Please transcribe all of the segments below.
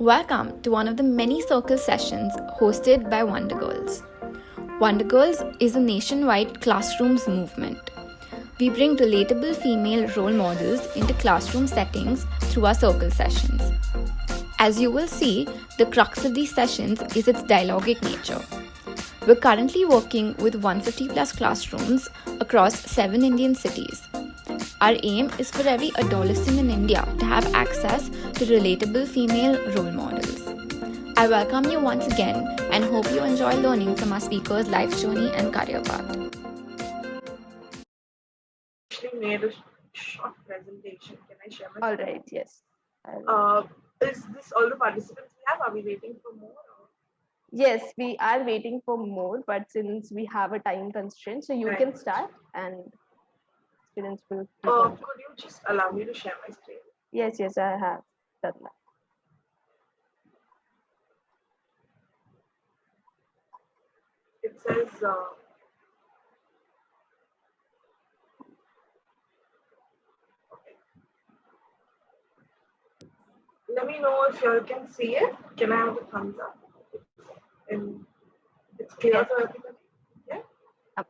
Welcome to one of the many circle sessions hosted by Wonder Girls. Wonder Girls is a nationwide classrooms movement. We bring relatable female role models into classroom settings through our circle sessions. As you will see, the crux of these sessions is its dialogic nature. We're currently working with 150 plus classrooms across 7 Indian cities. Our aim is for every adolescent in India to have access to relatable female role models. I welcome you once again and hope you enjoy learning from our speakers' life journey and career path. Actually made a short presentation. Can I share my All right, yes. Is this all the participants we have? Are we waiting for more? Yes, we are waiting for more, but since we have a time constraint, so you can start and students will keep on. Could you just allow me to share my screen? Yes, I have done that. It says okay. Let me know if you all can see it. Can I have a thumbs up? It's clear for everybody? Yeah? Up.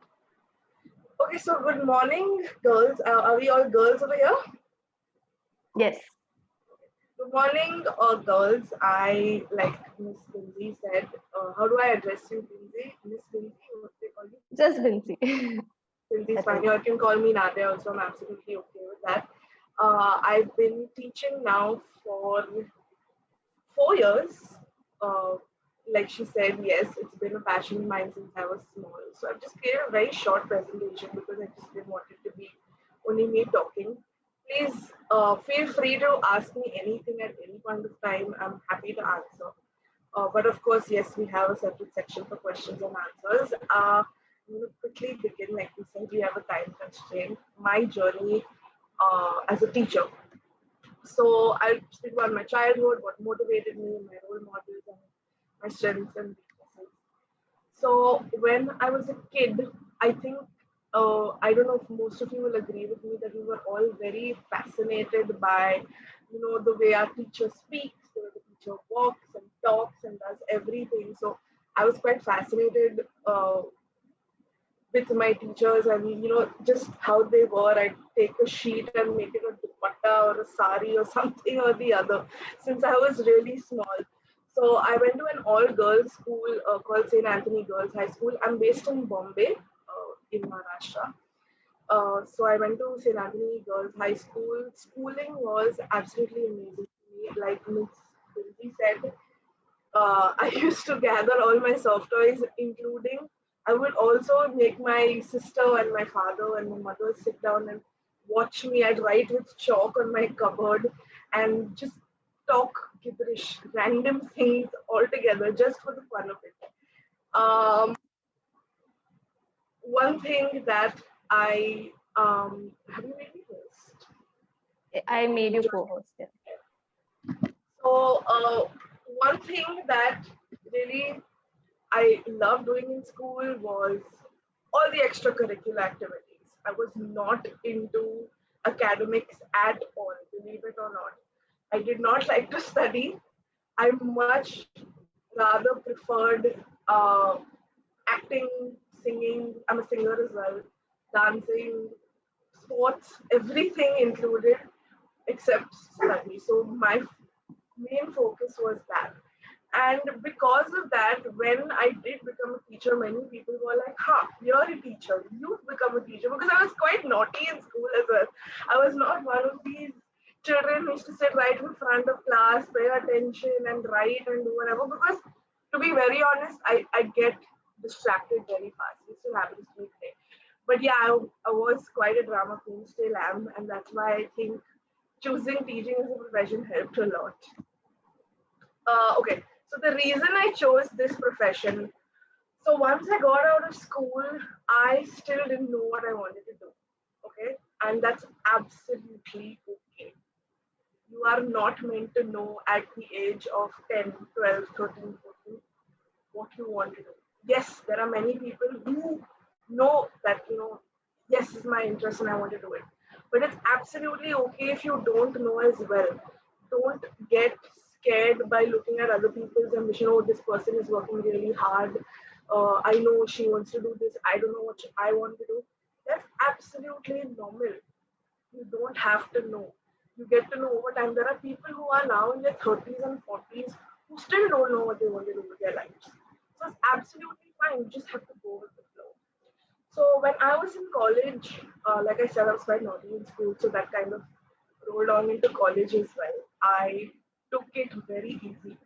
Okay, so good morning, girls. Are we all girls over here? Yes. Good morning, girls. I, like Miss Lindsay said, how do I address you, Lindsay? Miss Lindsay, what do they call you? Just Vinci. Lindsay's fine. You can call me Nadia also. I'm absolutely okay with that. I've been teaching now for 4 years. Like she said, yes, it's been a passion of mine since I was small. So I've just created a very short presentation because I just didn't want it to be only me talking. Please feel free to ask me anything at any point of time. I'm happy to answer. But of course, yes, we have a separate section for questions and answers. I'm going to quickly begin. Like we said, we have a time constraint. My journey as a teacher. So I'll speak about my childhood, what motivated me, my role models, and my strengths and weaknesses. So when I was a kid, I think I don't know if most of you will agree with me that we were all very fascinated by, the way our teacher speaks, the way the teacher walks and talks and does everything. So I was quite fascinated with my teachers and just how they were. I'd take a sheet and make it a dupatta or a sari or something or the other since I was really small. So I went to an all-girls school called St. Anthony Girls High School. I'm based in Bombay, in Maharashtra. So I went to St. Anthony Girls High School. Schooling was absolutely amazing to me. Like Miss Binti said, I used to gather all my soft toys, including I would also make my sister and my father and my mother sit down and watch me. I'd write with chalk on my cupboard and just talk gibberish, random things all together just for the fun of it. One thing that I have you made me host? I made you co-host. Yeah. So one thing that really I loved doing in school was all the extracurricular activities. I was not into academics at all, believe it or not. I did not like to study. I much rather preferred acting, singing. I'm a singer as well, dancing, sports, everything included except study. So my main focus was that. And because of that, when I did become a teacher, many people were like, you're a teacher. You've become a teacher. Because I was quite naughty in school as well. I was not one of these children who used to sit right in front of class, pay attention and write and do whatever. Because to be very honest, I get distracted very fast. It still happens to me today. But yeah, I was quite a drama queen, still am. And that's why I think choosing teaching as a profession helped a lot. Okay, so the reason I chose this profession, so once I got out of school, I still didn't know what I wanted to do. Okay, and that's absolutely okay. You are not meant to know at the age of 10, 12, 13, 14 what you want to do. Yes, there are many people who know that, yes, this is my interest and I want to do it. But it's absolutely okay if you don't know as well. Don't get scared by looking at other people's ambition. Oh, this person is working really hard. I know she wants to do this. I don't know what I want to do. That's absolutely normal. You don't have to know. You get to know over time. There are people who are now in their 30s and 40s who still don't know what they want to do with their lives. So it's absolutely fine. You just have to go with the flow. So when I was in college, like I said, I was quite naughty in school, so that kind of rolled on into college as well. I took it very easy.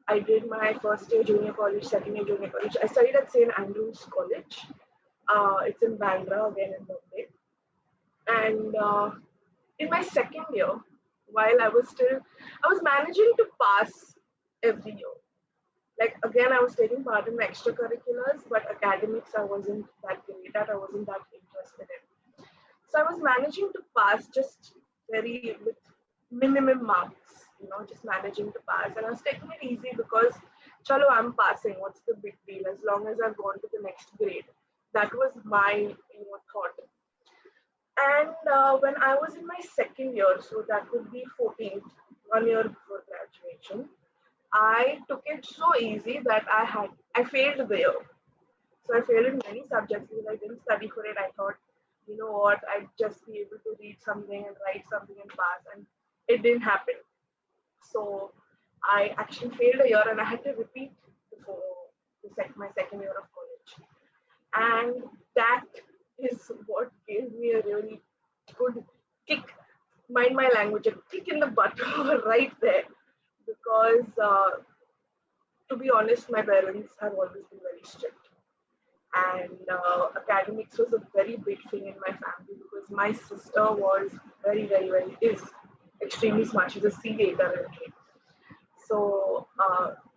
I did my first year junior college, second year junior college. I studied at St. Andrews College. It's in Bandra, again in Bombay. And in my second year, while I was managing to pass every year. Like again, I was taking part in extracurriculars, but academics I wasn't that great at. I wasn't that interested in. So I was managing to pass just very with minimum marks, just managing to pass. And I was taking it easy because, chalo, I'm passing. What's the big deal? As long as I've gone to the next grade. That was my, thought. And when I was in my second year, so that would be 14th, 1 year before graduation, I took it so easy that I failed the year. So I failed in many subjects because I didn't study for it. I thought, you know what, I'd just be able to read something and write something and pass, and it didn't happen. So I actually failed a year and I had to repeat before my second year of college. And that is what gave me a really good kick, mind my language, a kick in the butt right there. Because to be honest, my parents have always been very strict. And academics was a very big thing in my family because my sister was is extremely smart. She's a CA currently. So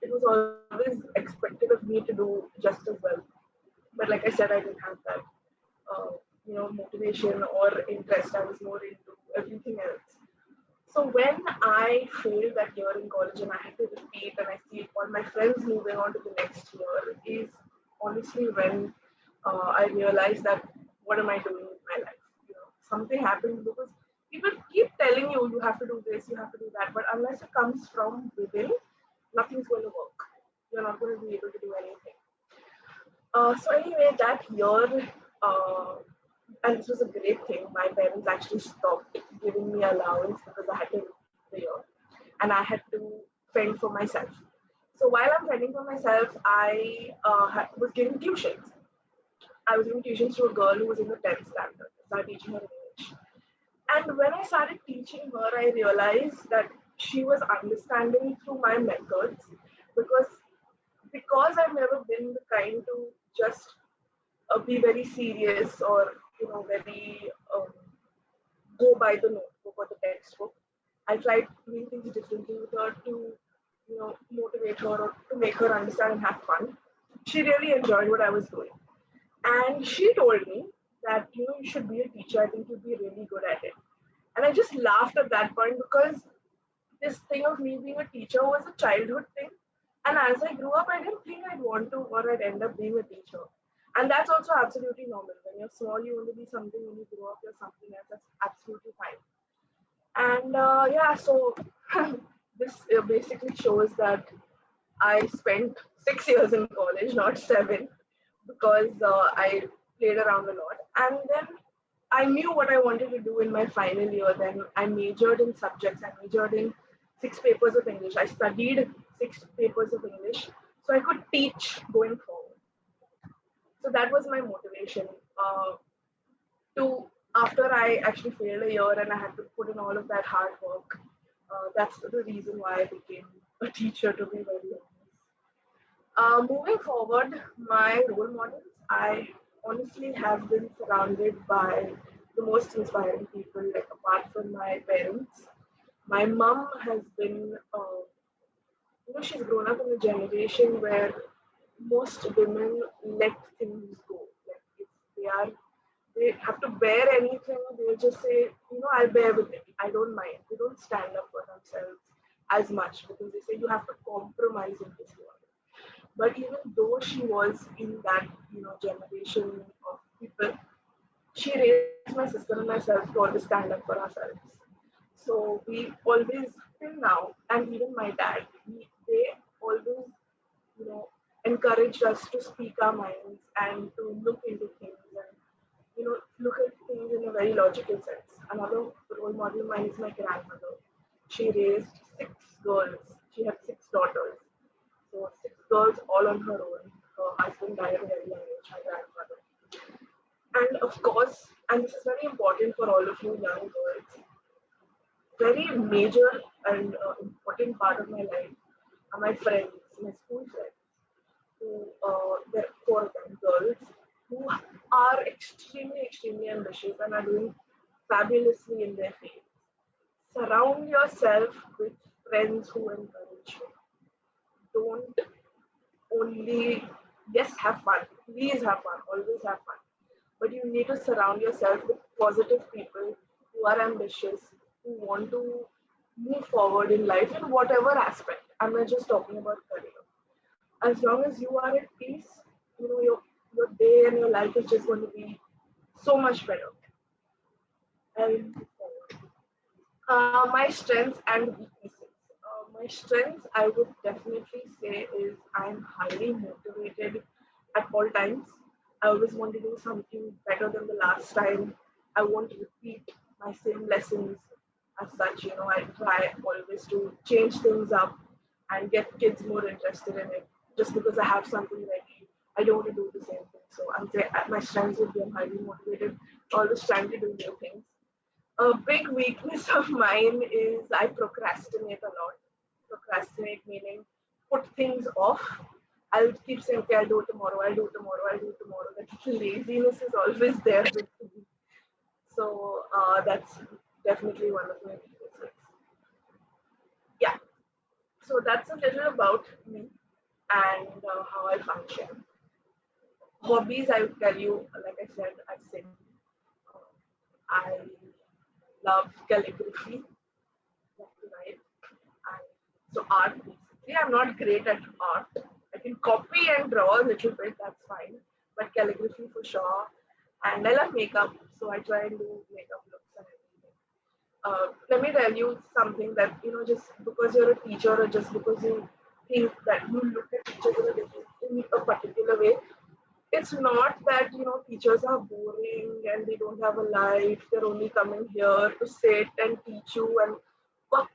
it was always expected of me to do just as well. But like I said, I didn't have that, motivation or interest. I was more into everything else. So when I failed that year in college and I had to repeat and I see all my friends moving on to the next year is honestly when I realized that what am I doing with my life? Something happened because people keep telling you you have to do this, you have to do that, but unless it comes from within, nothing's going to work. You're not going to be able to do anything. So anyway, that year, and this was a great thing. My parents actually stopped giving me allowance because I had to the year, and I had to fend for myself. So while I'm fending for myself, I was giving tuitions. I was giving tuitions to a girl who was in the 10th standard. I started teaching her English. And when I started teaching her, I realized that she was understanding through my methods because I've never been the kind to just be very serious or very go by the notebook or the textbook. I tried doing things differently with her to motivate her or to make her understand and have fun. She really enjoyed what I was doing, and she told me that you should be a teacher. I think you'd be really good at it. And I just laughed at that point because this thing of me being a teacher was a childhood thing. And as I grew up, I didn't think I'd want to or I'd end up being a teacher. And that's also absolutely normal. When you're small, you want to be something. When you grow up, you're something else. That's absolutely fine. And so this basically shows that I spent 6 years in college, not 7, because I played around a lot. And then I knew what I wanted to do in my final year. Then I majored in subjects. I majored in 6 papers of English. I studied 6 papers of English so I could teach going forward. So that was my motivation to after I actually failed a year and I had to put in all of that hard work. That's the reason why I became a teacher, to be very honest. Moving forward, my role models, I honestly have been surrounded by the most inspiring people, like apart from my parents. My mom has been, she's grown up in a generation where most women let things go. Like if they have to bear anything, they just say, I'll bear with it. I don't mind. They don't stand up for themselves as much because they say you have to compromise in this world. But even though she was in that, generation of people, she raised my sister and myself to always stand up for ourselves. So we always till now, and even my dad, they always, encouraged us to speak our minds and to look into things and, look at things in a very logical sense. Another role model of mine is my grandmother. She raised six girls. She had six daughters. So six girls all on her own. Her husband died at a very young age, my grandmother. And of course, and this is very important for all of you young girls, very major and important part of my life are my friends, my school friends, who there are four of them, girls, who are extremely, extremely ambitious and are doing fabulously in their field. Surround yourself with friends who encourage you. Don't only, yes, have fun. Please have fun. Always have fun. But you need to surround yourself with positive people who are ambitious, who want to move forward in life in whatever aspect. I'm not just talking about career. As long as you are at peace, your day and your life is just going to be so much better. And my strengths and weaknesses. My strengths, I would definitely say, is I'm highly motivated at all times. I always want to do something better than the last time. I won't repeat my same lessons as such. I try always to change things up and get kids more interested in it. Just because I have something ready, I don't want to do the same thing. So I'm saying my strengths would be I'm highly motivated, always trying to do new things. A big weakness of mine is I procrastinate a lot. Procrastinate meaning put things off. I'll keep saying, okay, I'll do it tomorrow, I'll do it tomorrow, I'll do it tomorrow. That laziness is always there with me. So that's definitely one of my weaknesses. Yeah. So that's a little about me and how I function. Hobbies, I would tell you, like I said, I sing. I love calligraphy, love to write. And so art, basically, I'm not great at art. I can copy and draw a little bit, that's fine. But calligraphy for sure. And I love makeup, so I try and do makeup looks and everything. Let me tell you something that, just because you're a teacher or just because you think that you look at teachers in a particular way, it's not that teachers are boring and they don't have a life. They're only coming here to sit and teach you and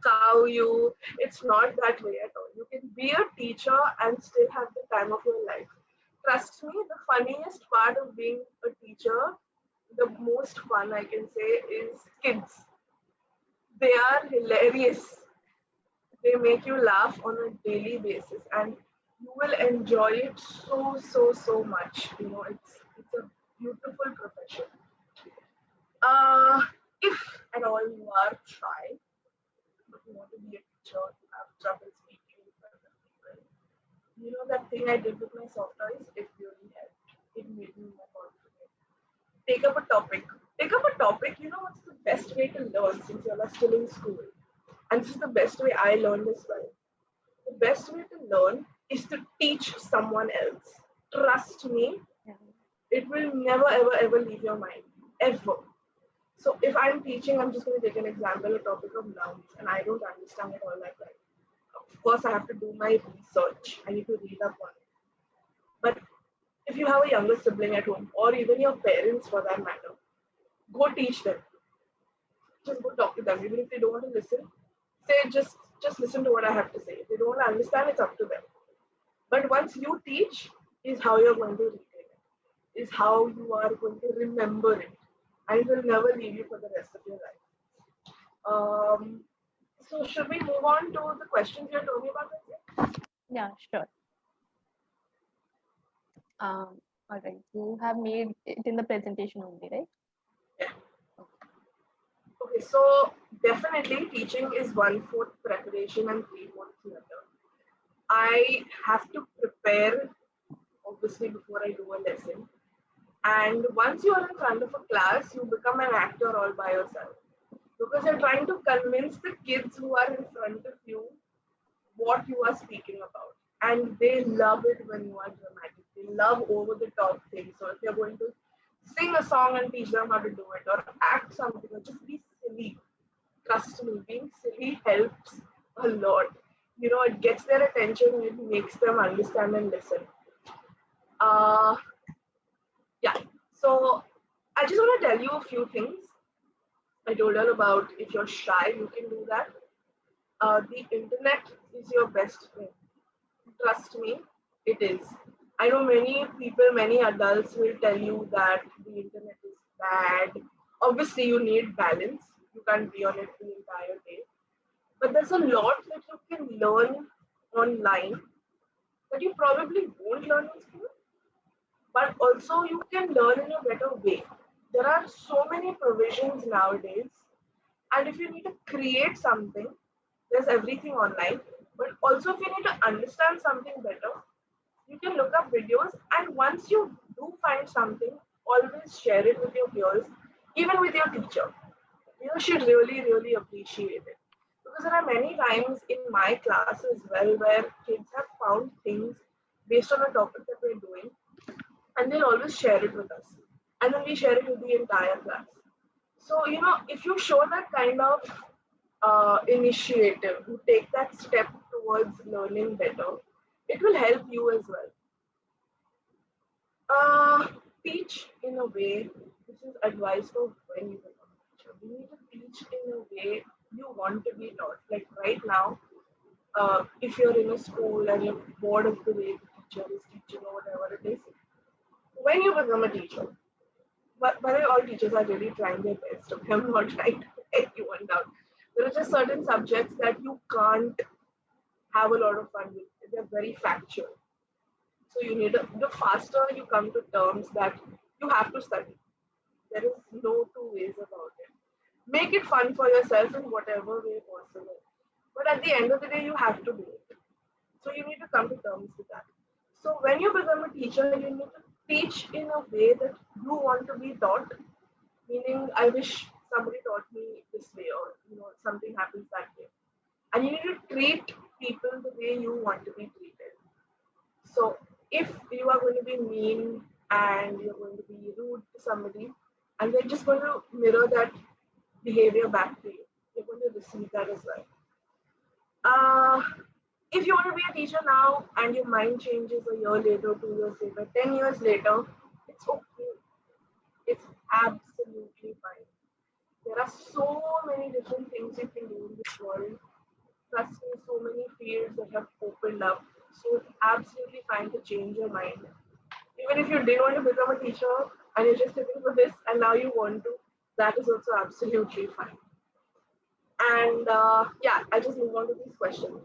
cow you. It's not that way at all. You can be a teacher and still have the time of your life. Trust me, the funniest part of being a teacher, the most fun I can say, is kids. They are hilarious. They make you laugh on a daily basis and you will enjoy it so much. It's a beautiful profession. If at all you are shy, but you want to be a teacher, you have trouble speaking in front of people, that thing I did with my soft toys, it really helped. It made me more confident. Take up a topic. Take up a topic. What's the best way to learn since you're still in school? And this is the best way I learned as well. The best way to learn is to teach someone else. Trust me, Yeah. it will never, ever leave your mind. Ever. So if I'm teaching, I'm just going to take an example, a topic of nouns, and I don't understand it all like that. Of course, I have to do my research. I need to read up on it. But if you have a younger sibling at home, or even your parents for that matter, go teach them. Just go talk to them. Even if they don't want to listen, say just listen to what I have to say. If they don't understand, it's up to them. But once you teach, is how you're going to retain it, is how you are going to remember it, and it will never leave you for the rest of your life. So should we move on to the questions you told me about? Yeah, sure. All right. You have made it in the presentation only, right? Yeah. Okay, so definitely teaching is 1/4 preparation and 3/4 theater. I have to prepare obviously before I do a lesson. And once you are in front of a class, you become an actor all by yourself. Because you're trying to convince the kids who are in front of you what you are speaking about. And they love it when you are dramatic. They love over the top things. So if you're going to sing a song and teach them how to do it, or act something, or just be silly. Trust me, being silly helps a lot. It gets their attention, it makes them understand and listen. Uh, yeah. So I just want to tell you a few things. I told her about if you're shy, you can do that. The internet is your best friend. Trust me, it is. I know many people, many adults will tell you that the internet is bad. Obviously, you need balance. You can't be on it the entire day. But there's a lot that you can learn online that you probably won't learn in school, but also you can learn in a better way. There are so many provisions nowadays, and if you need to create something, there's everything online. But also, if you need to understand something better, you can look up videos. And once you do find something, always share it with your peers, even with your teacher. You should really, really appreciate it. Because there are many times in my class as well where kids have found things based on a topic that we're doing, and they'll always share it with us. And then we share it with the entire class. So, if you show that kind of initiative, you take that step towards learning better, it will help you as well. Uh, Teach in a way, this is advice for when you become a teacher. You need to teach in a way you want to be taught. Like right now, if you're in a school and you're bored of the way the teacher is teaching or whatever it is, when you become a teacher, but by the way, all teachers are really trying their best. Okay? I'm not trying to let you one down. There are just certain subjects that you can't have a lot of fun with. They're very factual. So the faster you come to terms that you have to study. There is no two ways about it. Make it fun for yourself in whatever way possible. But at the end of the day, you have to do it. So you need to come to terms with that. So when you become a teacher, you need to teach in a way that you want to be taught. Meaning, I wish somebody taught me this way, or something happens that way. And you need to treat people the way you want to be treated. So if you are going to be mean and you're going to be rude to somebody, and they're just going to mirror that behavior back to you, you're going to receive that as well. Uh, if you want to be a teacher now and your mind changes a year later, 2 years later, 10 years later, it's okay. It's absolutely fine. There are so many different things you can do in this world. Trust me, so many fields that have opened up. So it's absolutely fine to change your mind. Even if you didn't want to become a teacher and you're just sitting for this and now you want to, that is also absolutely fine. And yeah, I just move on to these questions.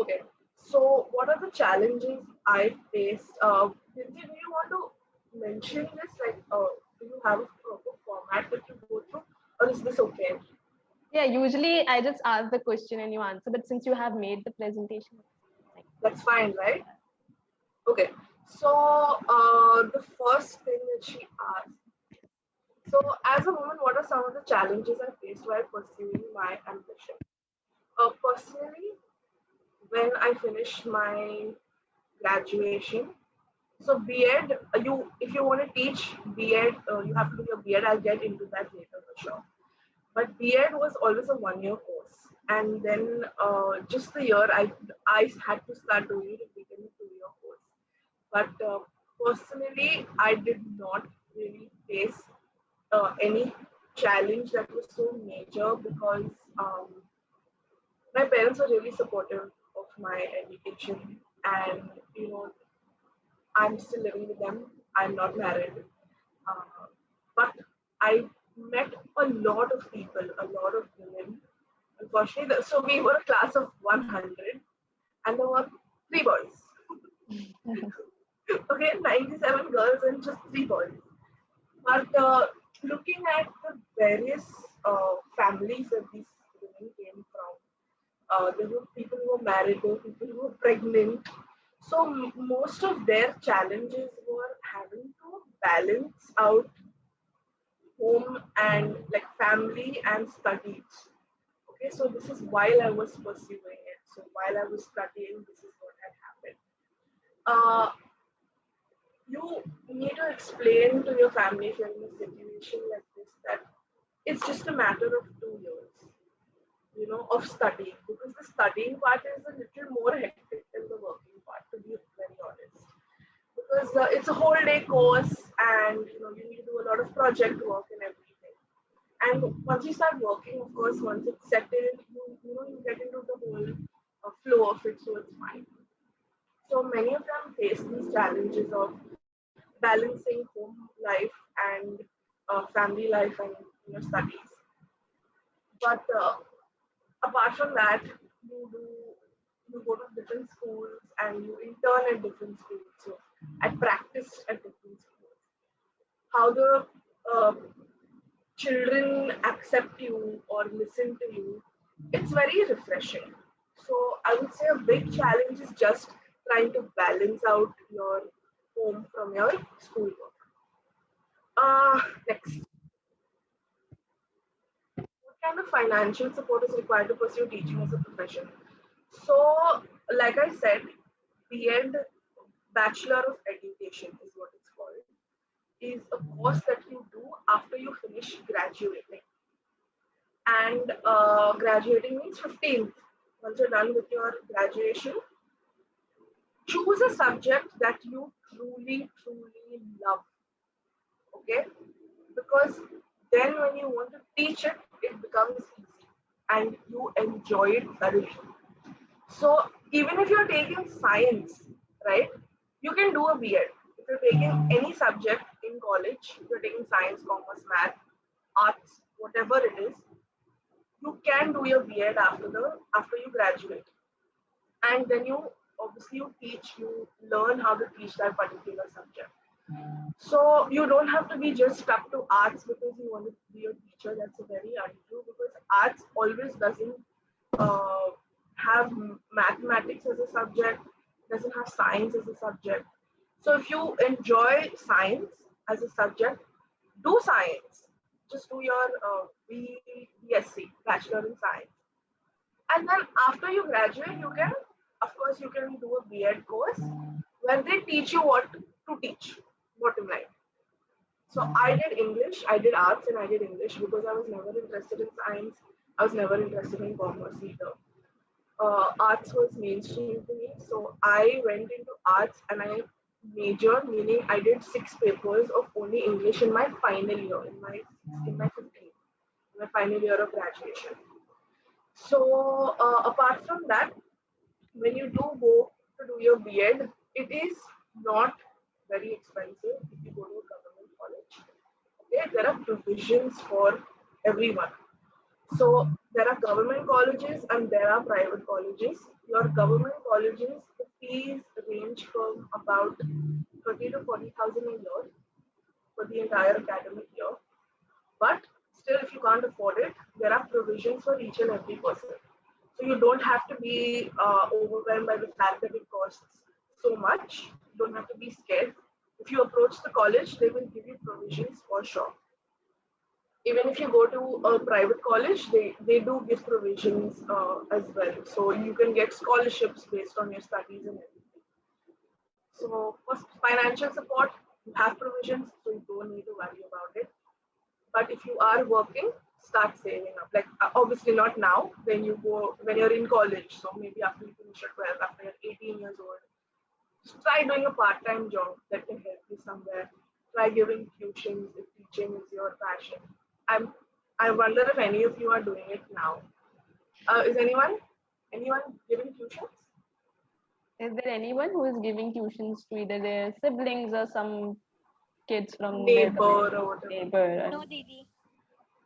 Okay, so what are the challenges I faced? Lindsay, do you want to mention this? Like, do you have a proper format that you go through, or is this okay? Yeah, usually I just ask the question and you answer, but since you have made the presentation, That's fine, right? Okay, so the first thing that she asked. So, as a woman, what are some of the challenges I faced while pursuing my ambition? Personally, when I finished my graduation, so B.Ed, if you want to teach B.Ed, you have to do your B.Ed. I'll get into that later for sure. But B.Ed was always a 1 year course, and then just the year I had to start doing it, it became a 2 year course. But personally, I did not really face any challenge that was so major because um, my parents were really supportive of my education, and I'm still living with them. I'm not married, uh, but I met a lot of people, a lot of women. Unfortunately, so we were a class of 100, and there were three boys. Okay, 97 girls and just three boys. But looking at the various families that these women came from, there were people who were married, there were people who were pregnant. So most of their challenges were having to balance out home and like family and studies. Okay, so this is while I was pursuing it. So while I was studying, this is what had happened. Uh, you need to explain to your family if you're in a situation like this that it's just a matter of 2 years. of studying, because the studying part is a little more hectic than the working part, to be very honest. Because it's a whole day course, and you need to do a lot of project work and everything. And once you start working, of course, once it's settled, you get into the whole flow of it, so it's fine. So many of them face these challenges of balancing home life and family life and studies. But apart from that, you go to different schools and you intern at different schools. So I practice at different schools. How the uh, children accept you or listen to you, it's very refreshing. So I would say a big challenge is just trying to balance out your home from your schoolwork. Next, what kind of financial support is required to pursue teaching as a profession? So, like I said, B.Ed, Bachelor of Education is what it's called, is a course that you do after you finish graduating. And graduating means 15th. Once you're done with your graduation, choose a subject that you truly love. Okay? Because then when you want to teach it, it becomes easy and you enjoy it thoroughly. So even if you're taking science, right, you can do a B.Ed. If you're taking any subject in college, if you're taking science, commerce, math, arts, whatever it is, you can do your B.Ed after you graduate. And then you learn how to teach that particular subject. So you don't have to be just stuck to arts because you want to be a teacher. That's very untrue, because arts always doesn't uh, have mathematics as a subject, doesn't have science as a subject. So if you enjoy science as a subject, do science. Just do your BSc, Bachelor in Science. And then after you graduate, you can do a B.Ed course where they teach you what to teach, bottom line. So I did English, I did arts, and I did English because I was never interested in science. I was never interested in commerce either. Arts was mainstream to me, so I went into arts and I majored, meaning I did 6 papers of only English in my final year, in my 15th, my final year of graduation. So apart from that, when you do go to do your B.Ed, it is not very expensive if you go to a government college. Okay, there are provisions for everyone. So there are government colleges and there are private colleges. Your government colleges, the fees range from about 30 to 40,000 a year for the entire academic year. But still, if you can't afford it, there are provisions for each and every person. So you don't have to be overwhelmed by the fact that it costs so much. You don't have to be scared. If you approach the college, they will give you provisions for sure. Even if you go to a private college, they do give provisions as well. So you can get scholarships based on your studies and everything. So for financial support, you have provisions, so you don't need to worry about it. But if you are working, start saving up. Like obviously not now, when you're in college. So maybe after you finish your 12, after you're 18 years old, just try doing a part-time job that can help you somewhere. Try giving tuitions if teaching is your passion. I wonder if any of you are doing it now. Is anyone giving tuitions? Is there anyone who is giving tuitions to either their siblings or some kids from Neighbor or whatever? Neighbor? No, Didi.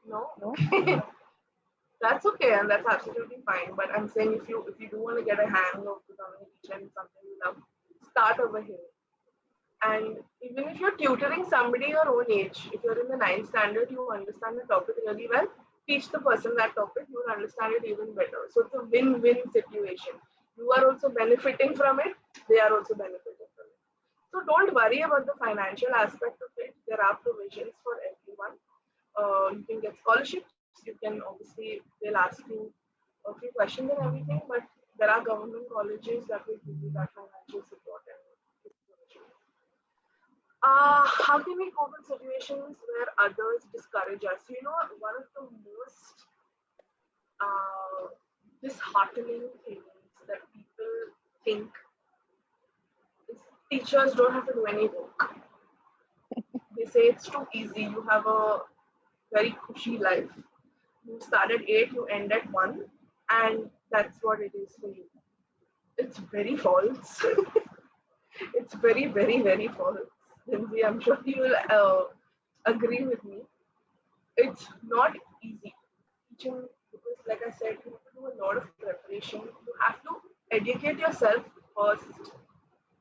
No? No? That's okay, and that's absolutely fine. But I'm saying if you do want to get a hang of becoming a teacher and something you love, start over here. And even if you're tutoring somebody your own age, if you're in the 9th standard, you understand the topic really well, teach the person that topic, you will understand it even better. So it's a win-win situation. You are also benefiting from it, they are also benefiting from it. So don't worry about the financial aspect of it. There are provisions for everyone. You can get scholarships. You can obviously, they'll ask you a few questions and everything, but there are government colleges that will give you that financial support and provision. How can we cope in situations where others discourage us? One of the most disheartening things that people think is teachers don't have to do any work. They say it's too easy. You have a very cushy life. You start at 8, you end at 1, and that's what it is for you. It's very false. It's very, very, very false. Lindsay, I'm sure you will agree with me. It's not easy teaching because, like I said, you have to do a lot of preparation. You have to educate yourself first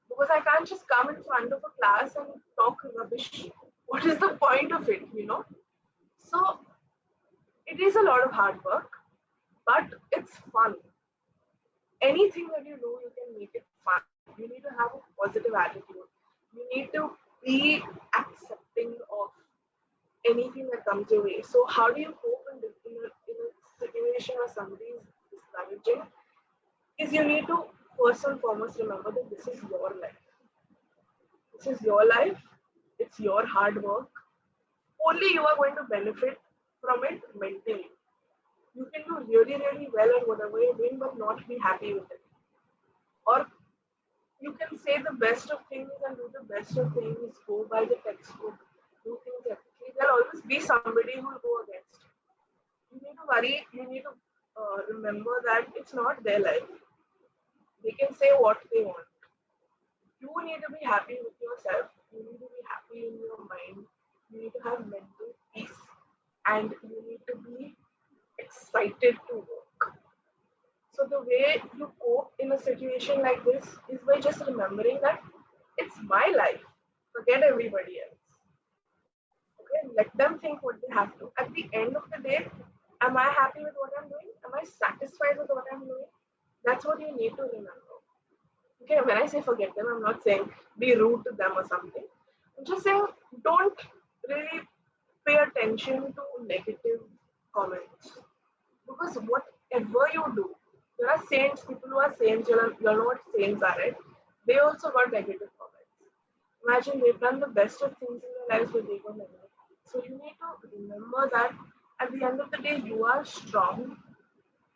because I can't just come in front of a class and talk rubbish. What is the point of it? So it is a lot of hard work, but it's fun. Anything that you do, you can make it fun. You need to have a positive attitude. You need to be accepting of anything that comes your way. So, how do you cope in a situation where somebody is discouraging? Is you need to first and foremost remember that this is your life. This is your life. It's your hard work. Only you are going to benefit from it mentally. You can do really, really well at whatever you're doing, but not be happy with it. Or you can say the best of things and do the best of things, go by the textbook, do things ethically. There'll always be somebody who will go against you. You need to worry, you need to remember that it's not their life. They can say what they want. You need to be happy with yourself. You need to be happy in your mind. You need to have mental peace. And you need to be excited to work. So the way you cope in a situation like this is by just remembering that it's my life. Forget everybody else. Okay, let them think what they have to. At the end of the day, am I happy with what I'm doing? Am I satisfied with what I'm doing? That's what you need to remember. Okay, when I say forget them, I'm not saying be rude to them or something. I'm just saying don't really pay attention to negative comments. Because whatever you do, there are saints, people who are saints, you know what saints are, right? They also got negative comments. Imagine they've done the best of things in their lives, but they got negative. So you need to remember that at the end of the day, you are strong,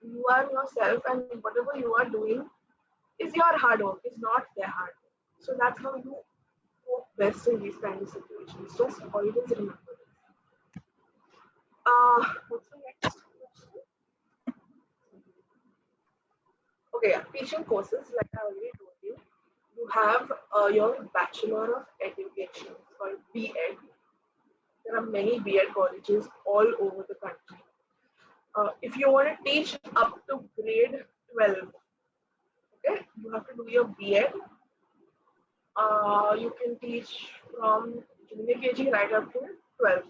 you are yourself, and whatever you are doing is your hard work, is not their hard work. So that's how you cope best in these kind of situations. Just always remember this. What's the next question? Okay, yeah, teaching courses, like I already told you, you have your Bachelor of Education, it's called B.Ed. There are many B.Ed colleges all over the country. If you want to teach up to grade 12, okay, you have to do your B.Ed. You can teach from junior KG right up to 12.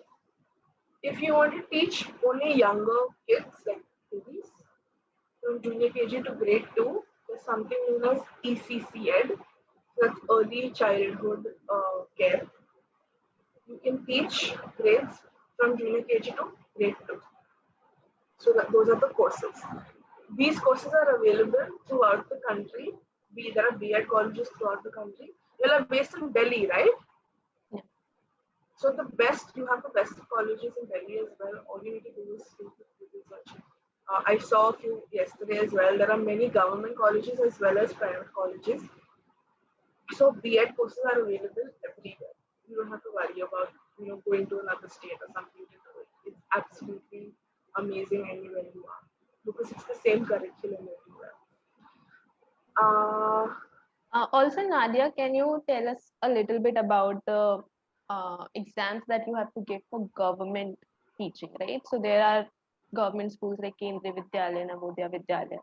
If you want to teach only younger kids, like babies, from junior KG to grade 2, there's something known as ECC Ed, that's early childhood care. You can teach grades from junior KG to grade 2. So those are the courses. These courses are available throughout the country. There are B.Ed colleges throughout the country. They are based in Delhi, right? Yeah. So you have the best colleges in Delhi as well. All you need to do is do research. I saw a few yesterday as well. There are many government colleges as well as private colleges. So B.Ed courses are available everywhere. You don't have to worry about going to another state or something to do it. It's absolutely amazing anywhere you are because it's the same curriculum everywhere. Also, Nadia, can you tell us a little bit about the exams that you have to give for government teaching, right? So there are government schools like Kendriya Vidyalaya, Navodaya Vidyalaya.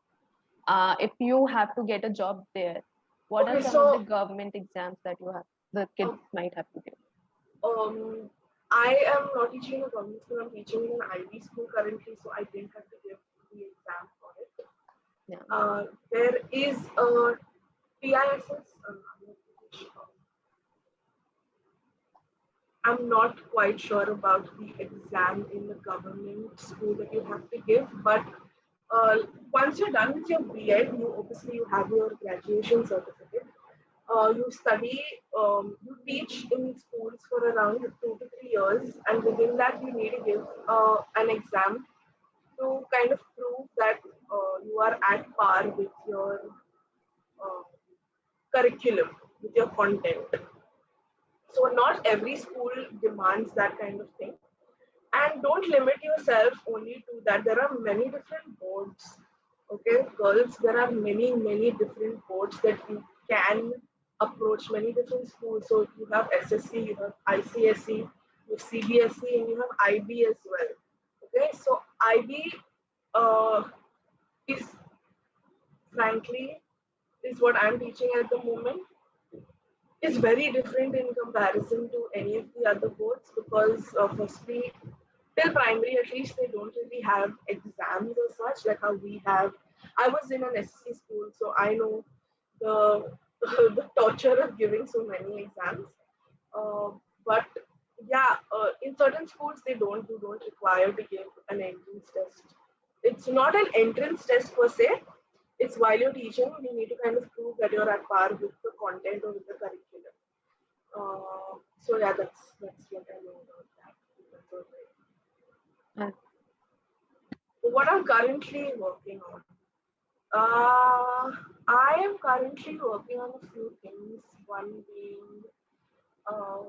If you have to get a job there, what are some of the government exams that the kids might have to give? I am not teaching in a government school. I'm teaching in an IB school currently, so I didn't have to give the exam for it. Yeah. There is a TISS. I'm not quite sure about the exam in the government school that you have to give, but once you're done with your B.Ed, you have your graduation certificate. You study, you teach in schools for around 2 to 3 years, and within that, you need to give an exam to kind of prove that you are at par with your uh, curriculum, with your content. So not every school demands that kind of thing. And don't limit yourself only to that. There are many different boards. Okay, girls, there are many different boards that you can approach, many different schools. So you have SSC, you have ICSE, you have CBSE, and you have IB as well. Okay, so IB uh, is frankly is what I'm teaching at the moment, is very different in comparison to any of the other boards because firstly, till primary at least they don't really have exams as such like how we have. I was in an SC school, so I know the the torture of giving so many exams. Uh, but yeah, in certain schools they don't require to give an entrance test. It's not an entrance test per se. It's while you're teaching, you need to kind of prove that you're at par with the content or with the curriculum. So yeah, that's what I know about that. That's all right. Uh, What I'm currently working on. Uh, I am currently working on a few things. One being, uh,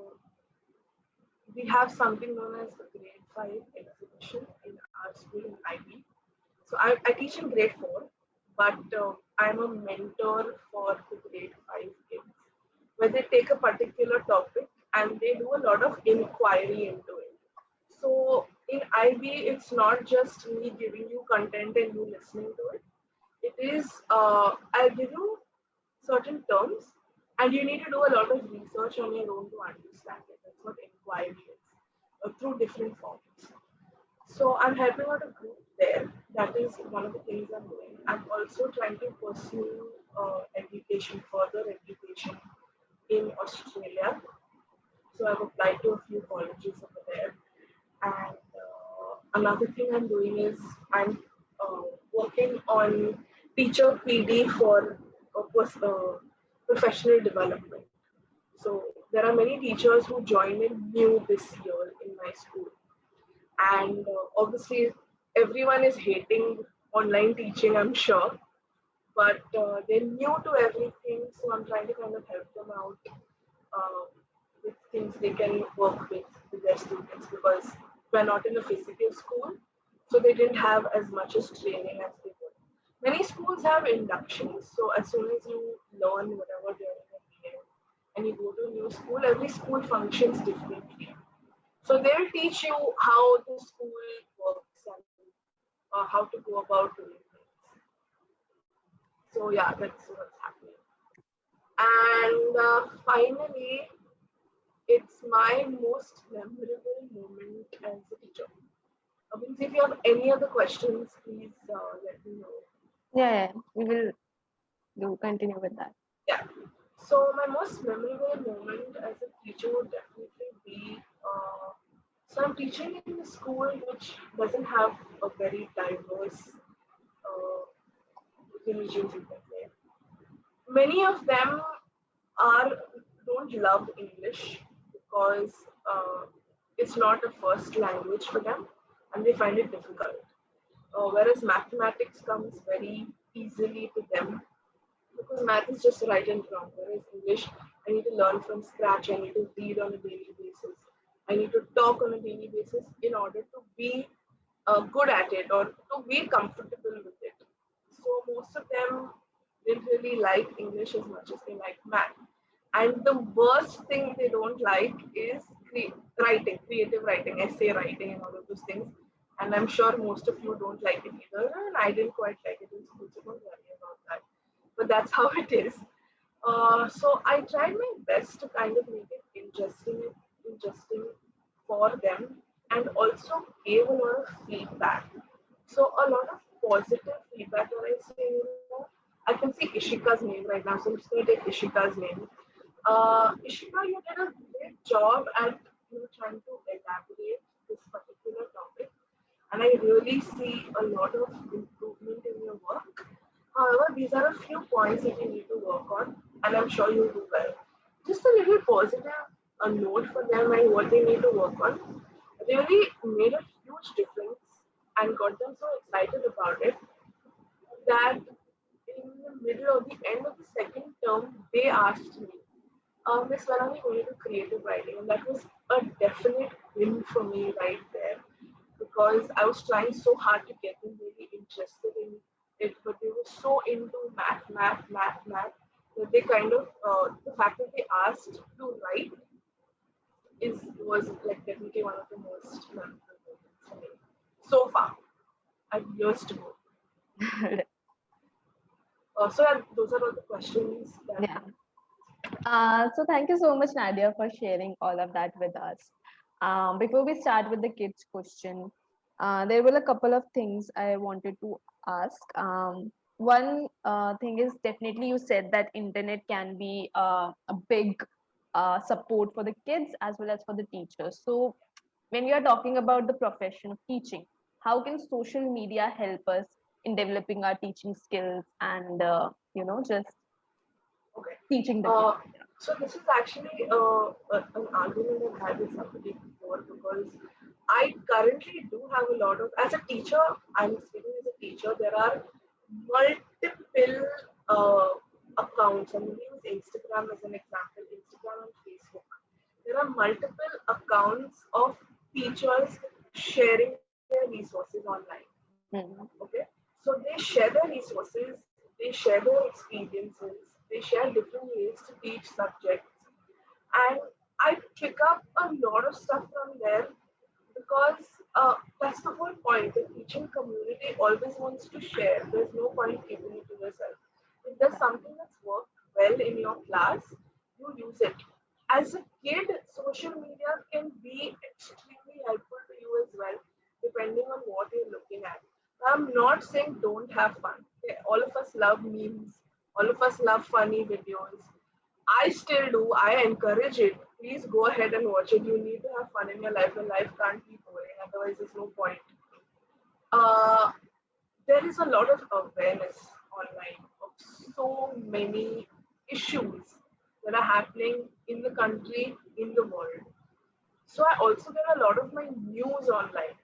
we have something known as the Grade 5 exhibition in our school in IB. So I teach in Grade 4, but I'm a mentor for the Grade 5 kids, where they take a particular topic and they do a lot of inquiry into it. So in IB, it's not just me giving you content and you listening to it. It is, I'll give you certain terms and you need to do a lot of research on your own to understand it. That's what inquiry is, through different forms. So I'm helping out a group there. That is one of the things I'm doing. I'm also trying to pursue education, further education in Australia. So I've applied to a few colleges over there. And another thing I'm doing is I'm working on teacher PD for professional development. So there are many teachers who joined in new this year in my school. And obviously, everyone is hating online teaching, I'm sure, but they're new to everything. So I'm trying to kind of help them out with things they can work with their students because we're not in a physical school, so they didn't have as much as training as they would. Many schools have inductions, so as soon as you learn whatever during the year and you go to a new school, every school functions differently. So they'll teach you how the school works and how to go about doing things. So yeah, that's what's happening. And finally, it's my most memorable moment as a teacher. Means if you have any other questions, please let me know. yeah, we will do continue with that. Yeah. So my most memorable moment as a teacher would definitely be so I'm teaching in a school which doesn't have a very diverse uh, religions, you can say. Many of them are don't love English because it's not a first language for them and they find it difficult. Whereas mathematics comes very easily to them because math is just right and wrong. Whereas English, I need to learn from scratch. I need to read on a daily basis. I need to talk on a daily basis in order to be good at it or to be comfortable with it. So most of them didn't really like English as much as they like math. And the worst thing they don't like is writing, creative writing, essay writing, and all of those things. And I'm sure most of you don't like it either. And I didn't quite like it in school, so don't worry about that. But that's how it is. So I tried my best to kind of make it interesting for them, and also gave a lot of feedback. So a lot of positive feedback when I say, I can see Ishika's name right now, so I'm just going to take Ishika's name. Ishika, you did a great job at trying to elaborate this particular topic, and I really see a lot of improvement in your work. However, these are a few points that you need to work on, and I'm sure you'll do well. Just a little positive note for them and what they need to work on really made a huge difference and got them so excited about it that in the middle of the end of the second term, they asked me, Miss, when are we going to do creative writing? And that was a definite win for me right there because I was trying so hard to get them really interested in it, but they were so into math that they kind of, the fact that they asked to write was like definitely one of the most memorable moments for me so far. I have years to go. Those are all the questions that Yeah. So thank you so much, Nadia, for sharing all of that with us. Before we start with the kids' question, there were a couple of things I wanted to ask. One thing is definitely you said that internet can be a big support for the kids as well as for the teachers. So when we are talking about the profession of teaching, how can social media help us in developing our teaching skills and just okay. teaching the kids? So this is actually an argument I've had with somebody before because I currently do have a lot of, as a teacher, I'm speaking as a teacher, there are multiple accounts. I'm going to use Instagram as an example, Instagram and Facebook. There are multiple accounts of teachers sharing their resources online. Hmm. Okay, so they share their resources, they share their experiences, they share different ways to teach subjects, and I pick up a lot of stuff from there because that's the whole point. The teaching community always wants to share. There's no point keeping it to yourself. If there's something that's worked well in your class, you use it. As a kid, social media can be extremely helpful to you as well, depending on what you're looking at. I'm not saying don't have fun. Okay, all of us love memes. All of us love funny videos. I still do. I encourage it. Please go ahead and watch it. You need to have fun in your life. Your life can't be boring. Otherwise, there's no point. Uh, there is a lot of awareness online of so many issues that are happening in the country, in the world. So I also get a lot of my news online,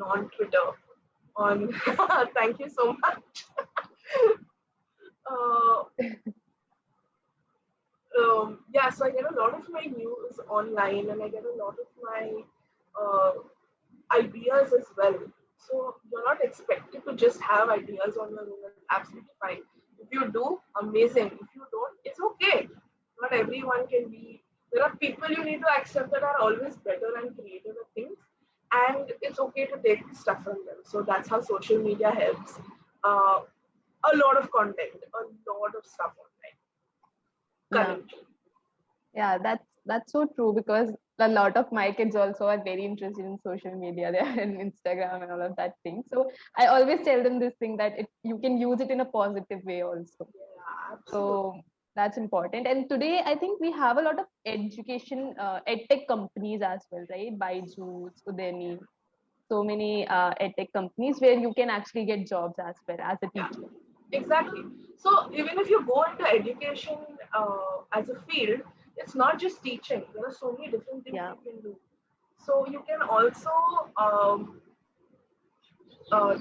on Twitter, on thank you so much. uh, yeah, so I get a lot of my news online and I get a lot of my uh, ideas as well. So you're not expected to just have ideas on your own. That's absolutely fine. If you do, amazing. If you don't, it's okay. Not everyone can be. There are people you need to accept that are always better and creative at things, and it's okay to take stuff from them. So that's how social media helps. Uh, a lot of content, a lot of stuff online Yeah. currently. Yeah, that's so true because a lot of my kids also are very interested in social media. They're in Instagram and all of that thing. So I always tell them this thing that you can use it in a positive way also. Yeah, absolutely. So that's important. And today I think we have a lot of education edtech companies as well, right? Byju's, Udemy, so many edtech companies where you can actually get jobs as well as a Yeah, teacher. exactly. So even if you go into education as a field, it's not just teaching. There are so many different things Yeah. you can do. So you can also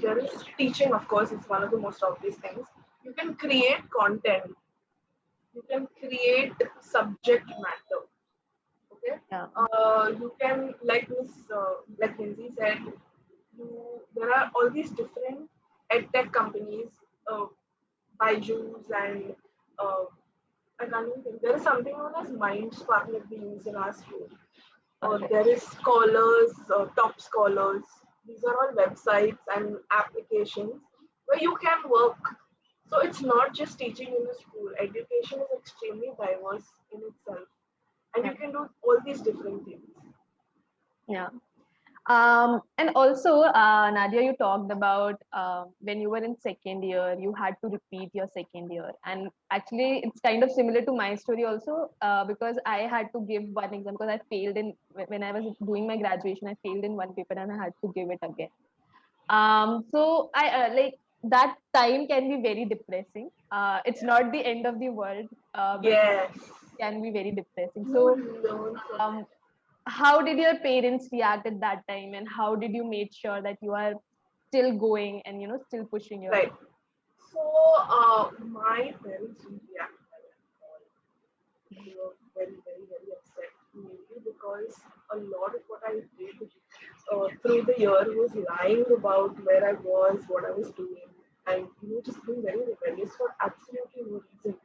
there is teaching. Of course, it's one of the most obvious things. You can create content. You can create subject matter. Okay. Yeah. You can like Lindsay said, there are all these different edtech companies, uh, Byju's and uh, I can't even think. There is something known as MindSpark that we use in our school. Correct. There is Scholars, Top Scholars. These are all websites and applications where you can work. So it's not just teaching in the school. Education is extremely diverse in itself, and Yeah. you can do all these different things. Yeah. And also, Nadia, you talked about when you were in second year, you had to repeat your second year. And actually, it's kind of similar to my story also, because I had to give one exam because I failed when I was doing my graduation, I failed in one paper and I had to give it again. So I like that time can be very depressing. It's not the end of the world, but Yes, can be very depressing. So, you learn from um, how did your parents react at that time and how did you make sure that you are still going and still pushing it. Right. yourself? So, my parents didn't react well at all. They were very, very, very upset. Mainly because a lot of what I did through the year was lying about where I was, what I was doing, and just being very rebellious for absolutely no reason.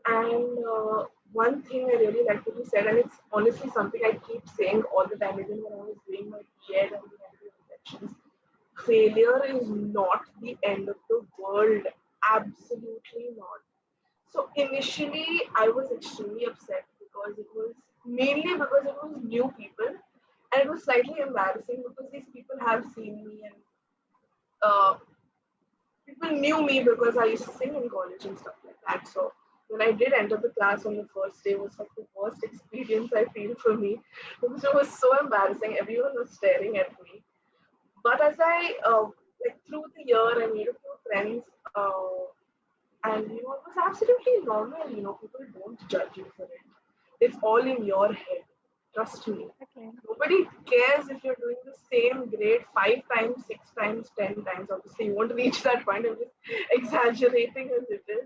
And one thing I really like what you said, and it's honestly something I keep saying all the time, even when I was doing my BEd and the end reflections, failure is not the end of the world. Absolutely not. So initially, I was extremely upset because it was mainly because it was new people, and it was slightly embarrassing because these people have seen me and uh, people knew me because I used to sing in college and stuff like that. So when I did enter the class on the first day, it was like the worst experience I feel for me because it was so embarrassing. Everyone was staring at me. But as I like through the year, I made a few friends, and it was absolutely normal. People don't judge you for it. It's all in your head. Trust me. Okay. Nobody cares if you're doing the same grade 5 times, 6 times, 10 times. Obviously, you won't reach that point. I'm just exaggerating a little.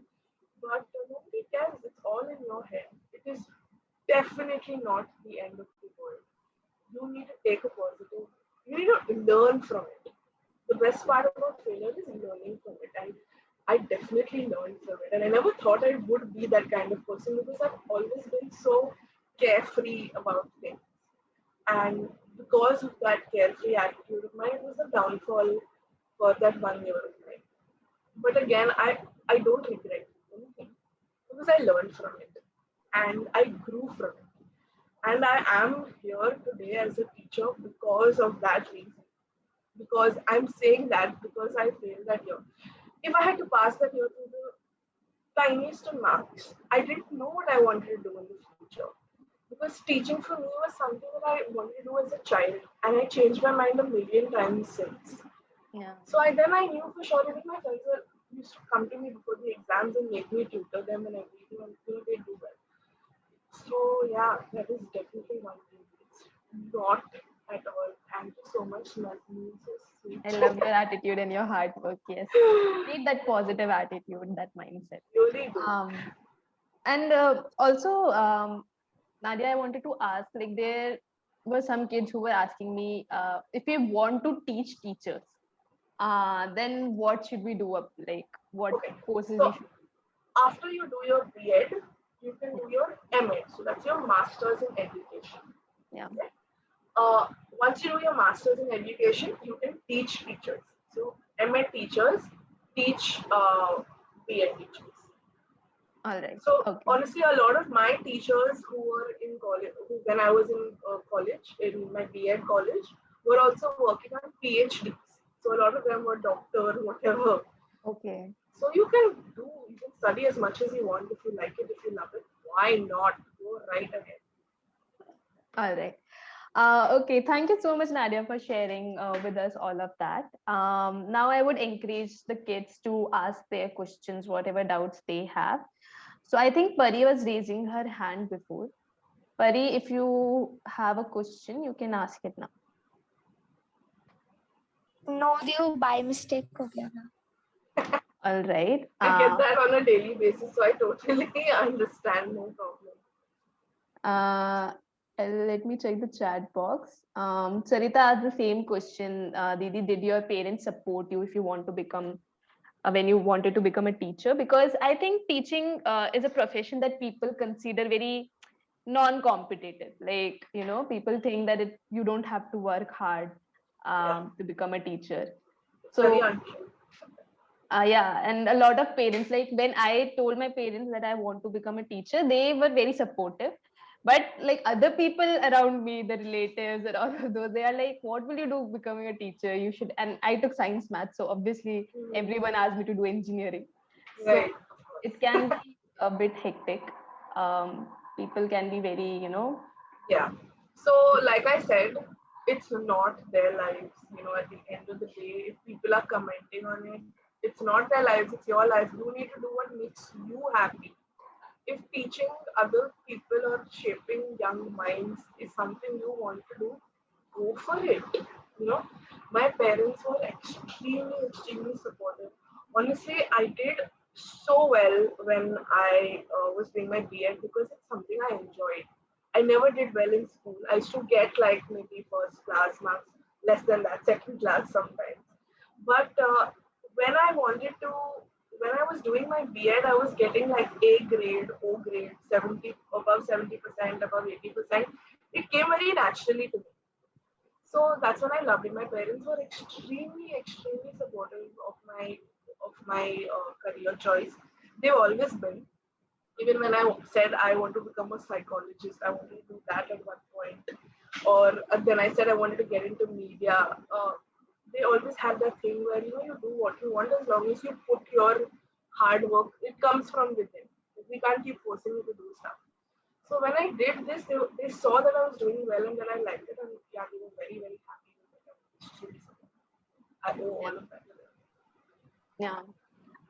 But nobody cares. It's all in your head. It is definitely not the end of the world. You need to take a positive. You need to learn from it. The best part about failure is learning from it. And I definitely learned from it. And I never thought I would be that kind of person because I've always been so carefree about things. And because of that carefree attitude of mine, it was a downfall for that 1 year of mine. But again, I don't regret anything because I learned from it and I grew from it. And I am here today as a teacher because of that reason. Because I'm saying that because I failed that year. If I had to pass that year to the tiniest of marks, I didn't know what I wanted to do in the future. Because teaching for me was something that I wanted to do as a child, and I changed my mind a million times since. Yeah. So then I knew for sure that my friends used to come to me before the exams and make me tutor them and everything, and they do well. So yeah, that is definitely one thing. It's not at all. Thank you so much, Nazmi. So sweet. I love your attitude and your hard work. Yes. Need that positive attitude, that mindset. Really do. And also, Nadia, I wanted to ask, like, there were some kids who were asking me if we want to teach teachers, then what should we do? Like, what Okay. courses we So should? after you do your BEd, you can do your MA. So that's your Masters in Education. Yeah. Okay? Once you do your Masters in Education, you can teach teachers. So MA teachers teach BEd teachers. All right. So Okay. honestly, a lot of my teachers who were in college, when I was in college, in my BEd college, were also working on PhDs. So a lot of them were doctor, whatever. Okay. So you can study as much as you want if you like it, if you love it. Why not? Go right ahead. All right. Okay, thank you so much, Nadia, for sharing with us all of that. Now I would encourage the kids to ask their questions, whatever doubts they have. So I think Pari was raising her hand before. Pari, if you have a question, you can ask it now. No, दियो by mistake हो गया था. All right. I get that on a daily basis, so I totally understand, no problem. Let me check the chat box. Sarita asked the same question. Didi, did your parents support you if you want to become when you wanted to become a teacher? Because I think teaching is a profession that people consider very non-competitive. Like, people think that you don't have to work hard to become a teacher. It's very So untrue. yeah, and a lot of parents, like when I told my parents that I want to become a teacher, they were very supportive. But like other people around me, the relatives and all of those, they are like, what will you do becoming a teacher? You should. And I took science math, so obviously everyone asked me to do engineering. So Right. it can be a bit hectic. People can be very, Yeah. So, like I said, it's not their lives. At the end of the day, if people are commenting on it, it's not their lives, it's your life. You need to do what makes you happy. If teaching other people or shaping young minds is something you want to do, go for it. You know, my parents were extremely, extremely supportive. Honestly, I did so well when I was doing my B.Ed because it's something I enjoyed. I never did well in school. I used to get like maybe first class marks, less than that, second class sometimes. But when I wanted to, when I was doing my B.Ed, I was getting like A grade, O grade, 70, above 70%, above 80%. It came very naturally to me. So that's what I loved it. My parents were extremely, extremely supportive of my career choice. They've always been. Even when I said I want to become a psychologist, I wanted to do that at one point. Or then I said I wanted to get into media. They always had that thing where you do what you want as long as you put your hard work. It comes from within. We can't keep forcing you to do stuff. So when I did this, they saw that I was doing well and that I liked it, and yeah, they were very, very happy with it. I owe all of that to them. Yeah.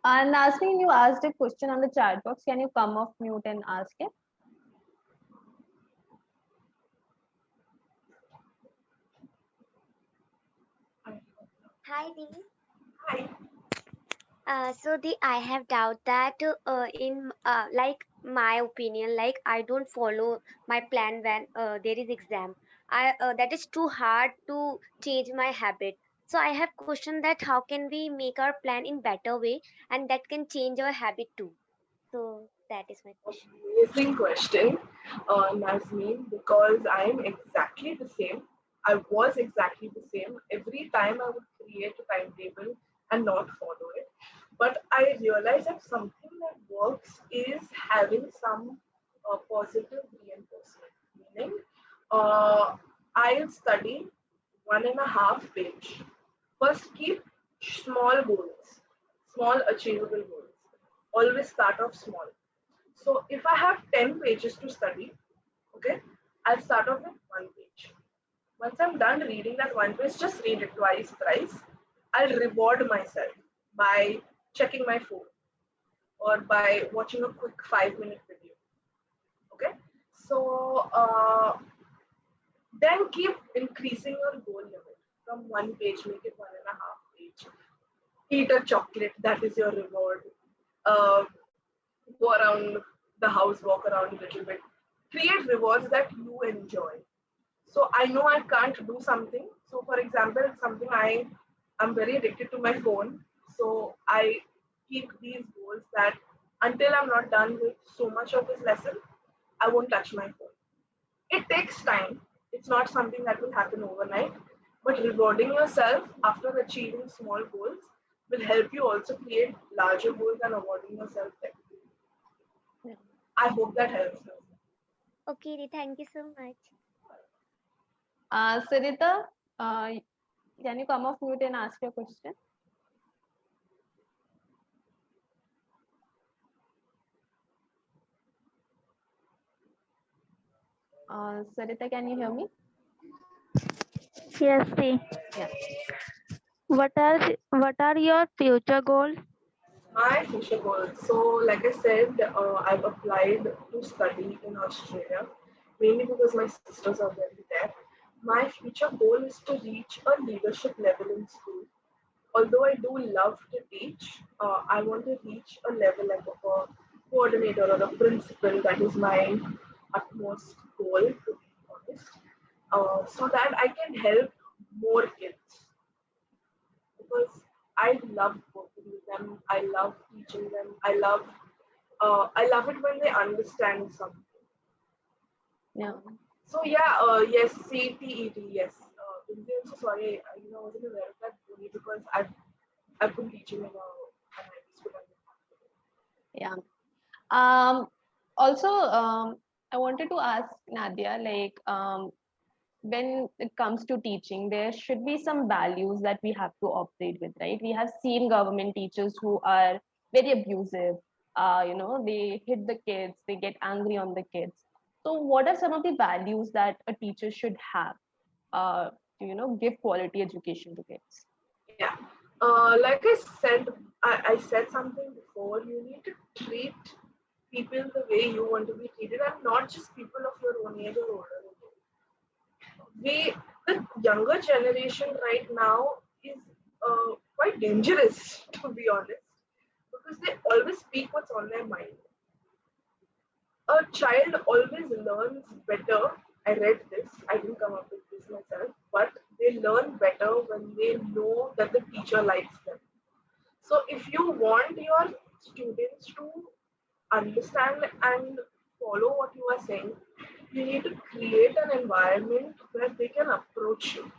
And Nasreen, you asked a question on the chat box. Can you come off mute and ask it? Hi, Dee. Hi. So the I have doubt that in like my opinion, like I don't follow my plan when there is exam. I that is too hard to change my habit. So I have question that how can we make our plan in better way and that can change our habit too. So that is my question. Amazing question, Nazmeen, because I am exactly the same. I was exactly the same. Every time I would create a timetable and not follow it. But I realized that something that works is having some positive reinforcement. Meaning, uh, I'll study 1.5 page. First, keep small goals, small achievable goals. Always start off small. So if I have 10 pages to study, okay, I'll start off with one page. Once I'm done reading that one page, just read it twice, thrice. I'll reward myself by checking my phone or by watching a quick 5 minute video. Okay, so then keep increasing your goal limit from one page, make it 1.5 page. Eat a chocolate, that is your reward. Uh, Go around the house, walk around a little bit. Create rewards that you enjoy. So I know I can't do something. So for example, something I am very addicted to my phone. So I keep these goals that until I'm not done with so much of this lesson, I won't touch my phone. It takes time. It's not something that will happen overnight. But rewarding yourself after achieving small goals will help you also create larger goals than awarding yourself them. Yeah. I hope that helps. Okay, Dee, thank you so much. Sarita, uh, can you come off mute and ask your question? Sarita, can you hear me? Yes, see. Yeah. What are your future goals? My future goals. So, like I said, I've applied to study in Australia, mainly because my sisters are already there. My future goal is to reach a leadership level in school. Although I do love to teach, I want to reach a level like of a coordinator or a principal. That is my utmost goal, to be honest, so that I can help more kids because I love working with them. I love teaching them. I love it when they understand something. Yeah. So yeah, yes, CTET, yes. I'm so sorry, I wasn't aware of that only because I've been teaching in an IB school. Yeah. Um, Also, I wanted to ask Nadia, like, when it comes to teaching, there should be some values that we have to operate with, right? We have seen government teachers who are very abusive. They hit the kids, they get angry on the kids. So, what are some of the values that a teacher should have to, give quality education to kids? Yeah. Like I said something before. You need to treat people the way you want to be treated, and not just people of your own age or older than you. The younger generation right now is quite dangerous, to be honest. because they always speak what's on their mind. A child always learns better. I read this, I didn't come up with this myself, but they learn better when they know that the teacher likes them. So if you want your students to understand and follow what you are saying, you need to create an environment where they can approach you.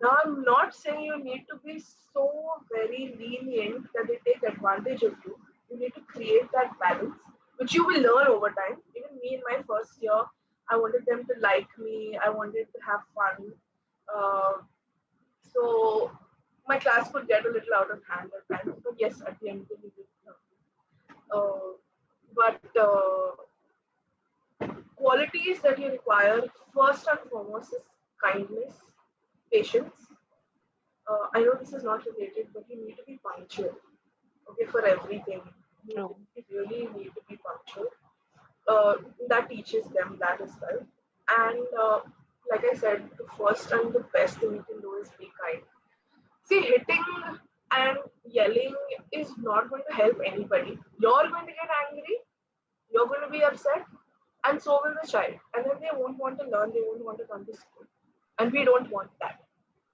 Now, I'm not saying you need to be so very lenient that they take advantage of you. You need to create that balance, which you will learn over time. Even me in my first year, I wanted them to like me, I wanted to have fun. Uh, so my class could get a little out of hand at times, but yes, at the end of the day, we did. But qualities that you require first and foremost is kindness, patience. I know this is not related, but you need to be punctual. Okay, for everything, True. you really need to be punctual. That teaches them that as well. And like I said, the first and the best thing you can do is be kind. See, hitting and yelling is not going to help anybody. You're going to get angry, you're going to be upset, and so will the child. And then they won't want to learn, they won't want to come to school. And we don't want that.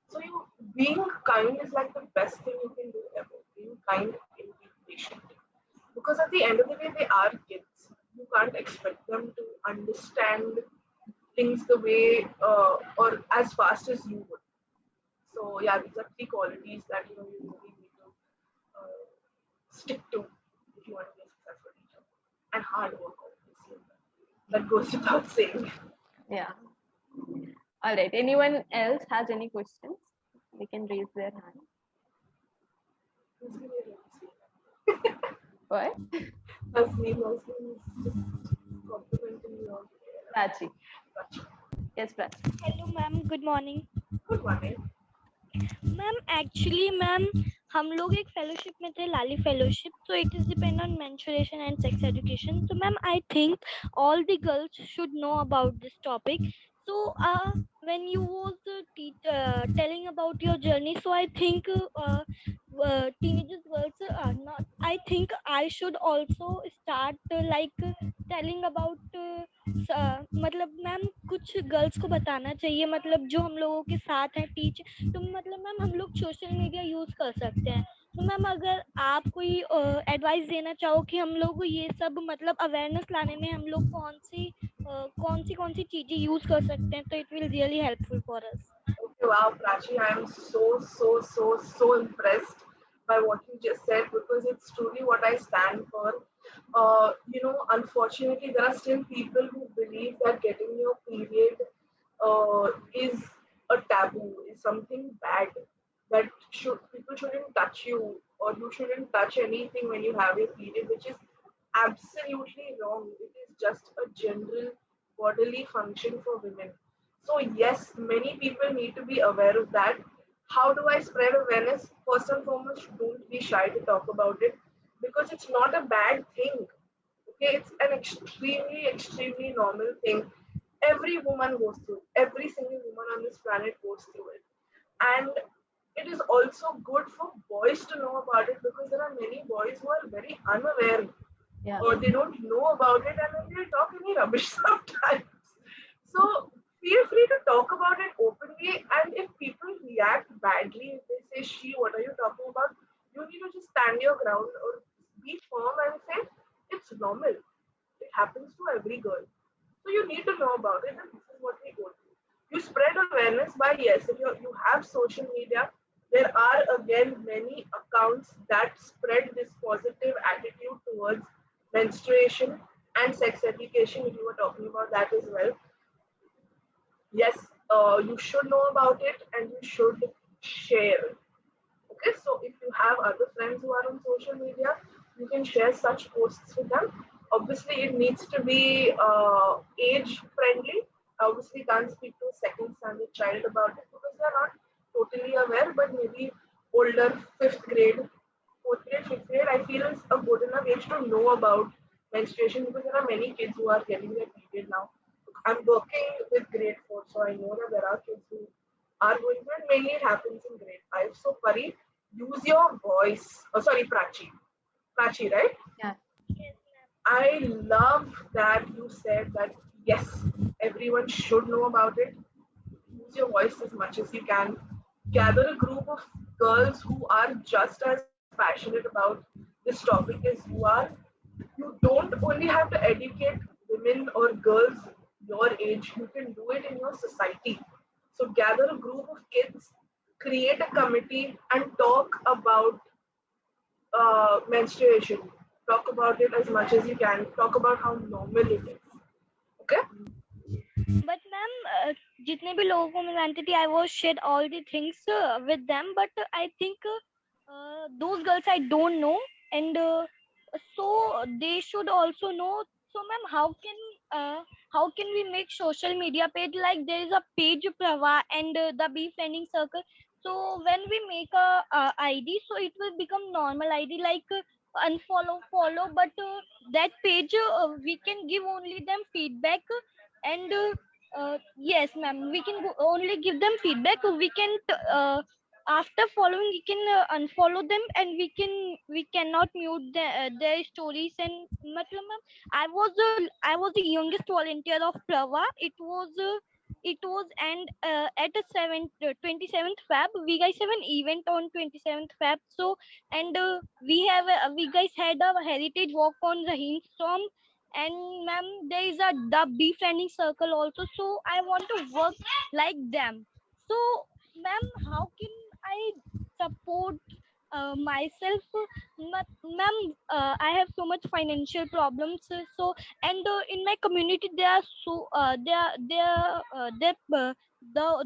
So you being kind is like the best thing you can do ever. Being kind and being patient. Because at the end of the day, they are kids. You can't expect them to understand things the way or as fast as you would. So yeah, these are three qualities that you really need to stick to if you want to be a successful teacher. And hard work, obviously. That goes without saying. Yeah. All right. Anyone else has any questions? They can raise their hand. Who's gonna really say that? What? Nasneem is just complimenting you all today. Prachi. Prachi. Yes, Prachi. Hello ma'am good morning Good morning. Ma'am actually ma'am हम लोग एक fellowship में थे Lali fellowship so it is depend on menstruation and sex education so ma'am I think all the girls should know about this topic so when you was telling about your journey so I think teenagers girls are not I think I should also start like telling about मतलब ma'am कुछ girls को बताना चाहिए मतलब जो हम लोगों के साथ हैं टीच तो मतलब मैम हम लोग सोशल मीडिया यूज कर सकते हैं तो मैम अगर आप कोई एडवाइस देना चाहो कि हम लोग को ये सब मतलब अवेयरनेस लाने में हम लोग कौन सी चीजें यूज कर सकते हैं तो it will really helpful for us Okay, wow, Prachi, I am so impressed by what you just said because it's truly what I stand for. Unfortunately, there are still people who believe that getting your period is a taboo, is something bad, that people shouldn't touch you or you shouldn't touch anything when you have your period, which is absolutely wrong. It is just a general bodily function for women. So yes, many people need to be aware of that. How do I spread awareness? First and foremost, don't be shy to talk about it because it's not a bad thing. Okay, it's an extremely normal thing. Every woman goes through it. Every single woman on this planet goes through it. And it is also good for boys to know about it because there are many boys who are very unaware Yeah. or they don't know about it and then they talk any rubbish sometimes. So feel free to talk about it openly, and if people react badly, if they say, "She, what are you talking about?" You need to just stand your ground or be firm and say, "It's normal. It happens to every girl." So you need to know about it, and this is what we go through. You spread awareness by yes, if you have social media, there are again many accounts that spread this positive attitude towards menstruation and sex education. If you were talking about that as well, yes, you should know about it and you should share. Okay, so if you have other friends who are on social media, you can share such posts with them. Obviously, it needs to be age friendly. Obviously, can't speak to a second standard child about it because they're not totally aware, but maybe older, fifth grade, fourth grade, fifth grade, I feel is a good enough age to know about menstruation because there are many kids who are getting their period now. I'm working with grade 4, so I know that there are kids who are going through it. Mainly it happens in grade 5. So Pari, use your voice. Oh, sorry, Prachi. Prachi, right? Yeah. I love that you said that yes, everyone should know about it. Use your voice as much as you can. Gather a group of girls who are just as passionate about this topic as you are. You don't only have to educate women or girls your age, you can do it in your society. So gather a group of kids, create a committee, and talk about menstruation. Talk about it as much as you can. Talk about how normal it is. Okay? But ma'am, जितने भी लोगों को मैं जानती थी, I was shared all the things with them. But I think those girls I don't know, and so they should also know. So ma'am, how can we make social media page? Like there is a page Prava and the befriending circle. So when we make a ID, so it will become normal ID like unfollow, follow. But that page we can give only them feedback and. Yes, ma'am. We can only give them feedback. We can after following, we can unfollow them, and we cannot mute their stories. And matlab, ma'am, I was the youngest volunteer of Prava. It was and at a 27th Feb, we guys have an event on 27th Feb. So and we guys had a heritage walk on Rahim Storm, and ma'am there is a the befriending circle also, so I want to work like them. So ma'am, how can I support myself? Ma'am, I have so much financial problems, so and in my community there are so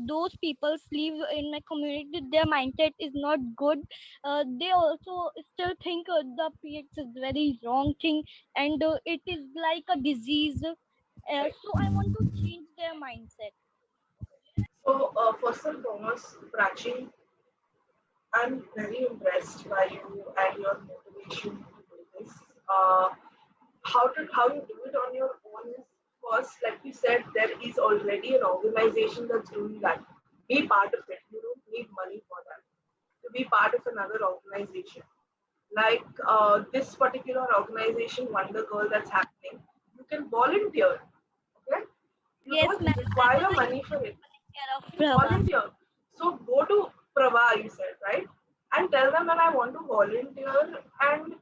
those people live in my community, their mindset is not good. They also still think the PX is very wrong thing, and it is like a disease. So I want to change their mindset. So, first and foremost, Prachi, I'm very impressed by you and your motivation to do this. Uh, how you do it on your own is first, like you said, there is already an organization that's doing that. Be part of it. You don't need money for that. To be part of another organization, like this particular organization, Wonder Girl, that's happening, you can volunteer. Okay, you Yes, don't ma'am. I require was money for it. care of You Prava. volunteer. So go to Prava, you said, right? And tell them that I want to volunteer. And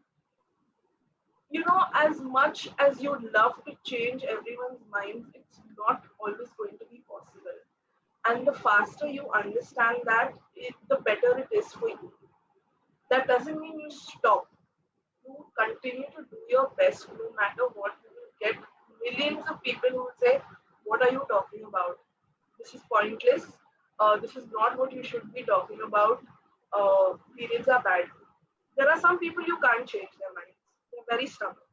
as much as you'd love to change everyone's minds, it's not always going to be possible. And the faster you understand that, the better it is for you. That doesn't mean you stop. You continue to do your best no matter what. You will get millions of people who will say, "What are you talking about? This is pointless. This is not what you should be talking about. Periods are bad." There are some people you can't change their minds. They're very stubborn.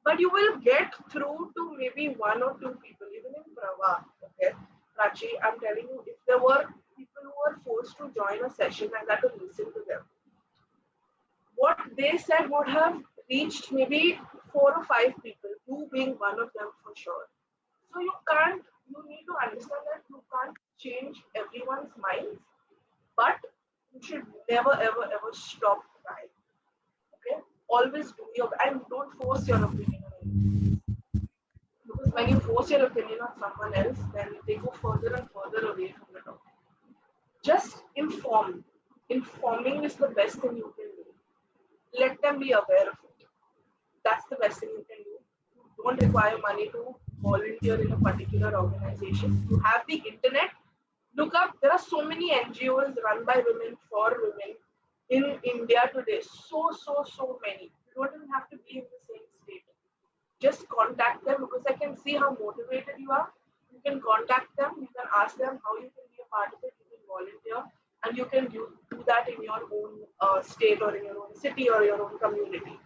But you will get through to maybe one or two people, even in Prava. Okay, Prachi, I'm telling you, if there were people who were forced to join a session and I could listen to them, what they said would have reached maybe 4 or 5 people, you being one of them for sure. So you need to understand that you can't change everyone's minds, but you should never, ever, ever stop trying. Okay? Always do your and don't force your opinion on anyone. Because when you force your opinion on someone else, then they go further and further away from the topic. Just inform. Informing is the best thing you can do. Let them be aware of it. That's the best thing you can do. You don't require money to volunteer in a particular organization. You have the internet. Look up, there are so many NGOs run by women for women in India today. So many. You don't even have to be in the same state. Just contact them because I can see how motivated you are. You can contact them, you can ask them how you can be a part of it, you can volunteer, and you can do that in your own state or in your own city or your own community.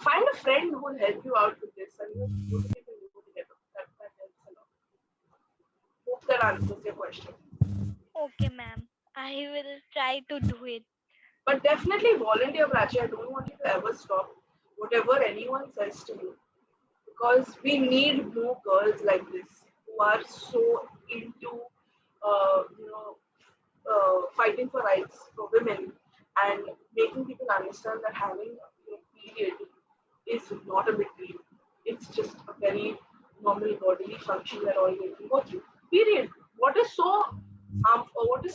Find a friend who will help you out with this, and you can do together. That helps a lot. Hope that answers your question. Okay, ma'am. I will try to do it. But definitely volunteer, Prachi. I don't want you to ever stop whatever anyone says to you. Because we need more girls like this who are so into, uh, you know, fighting for rights for women and making people understand that having is not a big deal. It's just a very normal bodily function that all women go through. Period. What is so what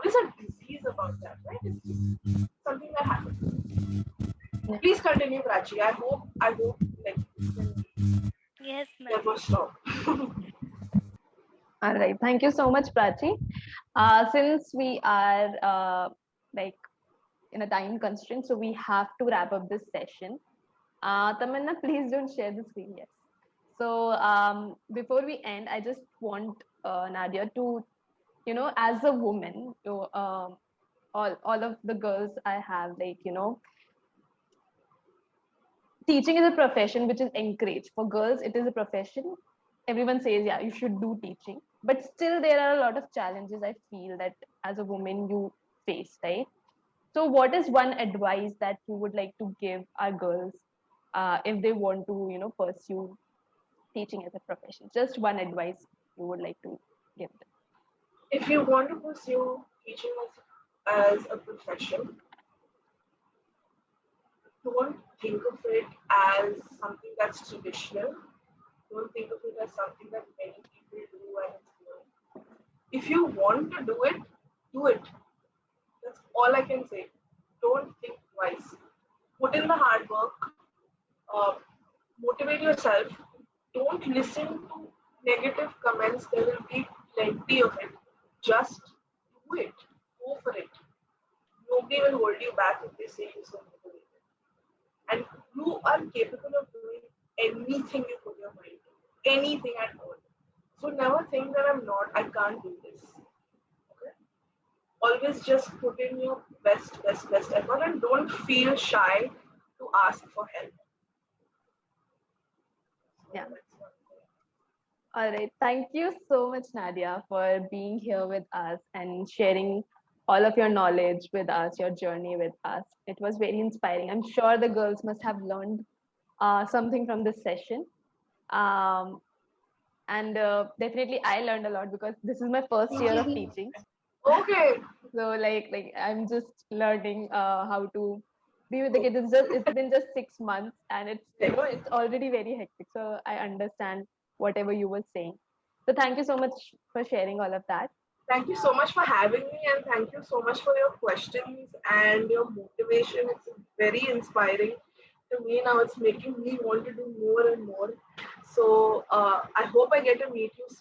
is a disease about that, right? It's just something that happens. Yeah. Please continue, Prachi. I hope like this can Yes, ma'am. never stop. All right. Thank you so much, Prachi. Since we are like in a time constraint, so we have to wrap up this session. Tamanna, please don't share the screen. Yes. So before we end, I just want Nadia to, you know, as a woman, to all of the girls I have, like, you know, teaching is a profession which is encouraged. For girls, it is a profession. Everyone says, yeah, you should do teaching. But still, there are a lot of challenges I feel that as a woman you face, right? So, what is one advice that you would like to give our girls if they want to, you know, pursue teaching as a profession? Just one advice you would like to give them. If you want to pursue teaching as a profession, don't think of it as something that's traditional. Don't think of it as something that many people do and it's known. If you want to do it, do it. That's all I can say. Don't think twice. Put in the hard work. Uh, Motivate yourself. Don't listen to negative comments. There will be plenty of it. Just do it. Go for it. Nobody will hold you back if they say you're so motivated. And you are capable of doing anything you put your mind to. Anything at all. So never think that I can't do this. Okay? Always just put in your best effort and don't feel shy to ask for help. So Yeah. that's one thing. All right. Thank you so much, Nadia, for being here with us and sharing all of your knowledge with us, your journey with us. It was very inspiring. I'm sure the girls must have learned something from this session. Um, and definitely, I learned a lot because this is my first year of teaching. Okay. So, like I'm just learning how to be with the kids. It's been just 6 months, and it's, you know, it's already very hectic. So I understand whatever you were saying. So thank you so much for sharing all of that. Thank you so much for having me and thank you so much for your questions and your motivation. It's very inspiring to me now. It's making me want to do more and more. So I hope I get to meet you soon.